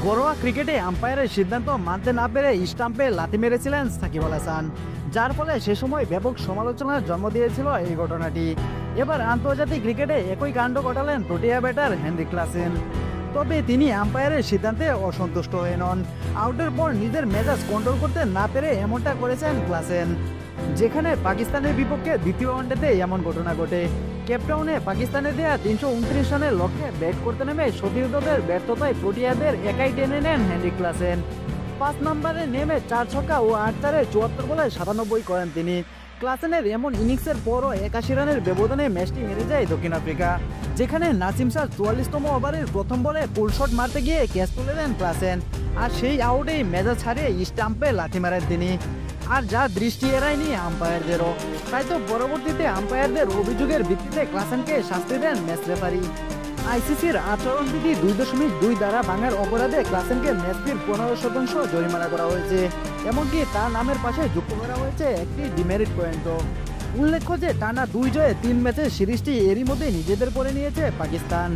ঘরোয়া ক্রিকেটে আম্পায়ারের সিদ্ধান্ত মানতে না পেরে স্টাম্পে লাথি মেরেছিলেন সাকিব আল হাসান, যার ফলে সে সময় ব্যাপক সমালোচনার জন্ম দিয়েছিল এই ঘটনাটি। এবার আন্তর্জাতিক ক্রিকেটে একই কাণ্ড ঘটালেন প্রোটিয়া ব্যাটার হেনরিক ক্লাসেন। তবে তিনি আম্পায়ারের সিদ্ধান্তে অসন্তুষ্ট হয়ে নন। আউটের পর নিজের মেজাজ কন্ট্রোল করতে না পেরে এমনটা করেছেন ক্লাসেন, যেখানে পাকিস্তানের বিপক্ষে দ্বিতীয় ওয়ানডেতে এমন ঘটনা ঘটে। কেপটাউনে পাকিস্তানে দেয়া 329 রানের লক্ষ্যে ব্যাট করতে নেমে সতীর্থদের ব্যর্থতায় প্রোটিয়াদের একাই টেনে নেন হেনরিক ক্লাসেন। 5 নম্বরে নেমে 4 ছক্কা ও 8 চারে 74 বলে 97 করেন তিনি। ক্লাসেনের এমন ইনিংসের পরও 81 রানের ব্যবধানে ম্যাচটি হেরে যায় দক্ষিণ আফ্রিকা, যেখানে নাসিম শাহ 44তম ওভারের প্রথম বলে পুল শট মারতে গিয়ে ক্যাচ তুলে দেন ক্লাসেন। আর সেই আউটেই মেজাজ হারিয়ে স্টাম্পে লাথি মারেন তিনি, আর যা দৃষ্টি এড়ায়নি আম্পায়ারদেরও। তাই তো পরবর্তীতে আম্পায়ারদের অভিযোগের ভিত্তিতে ক্লাসেনকে শাস্তি দেন ম্যাচ রেফারি। আইসিসির আচরণবিধি 2.2 দ্বারা ভাঙার অপরাধে ক্লাসেনকে ম্যাচ ফির 15% জরিমানা করা হয়েছে। এমনকি তার নামের পাশে যুক্ত করা হয়েছে একটি ডিমেরিট পয়েন্টও। উল্লেখ্য যে টানা 2 জয়ে 3 ম্যাচের সিরিজটি এরই মধ্যে নিজেদের করে নিয়েছে পাকিস্তান।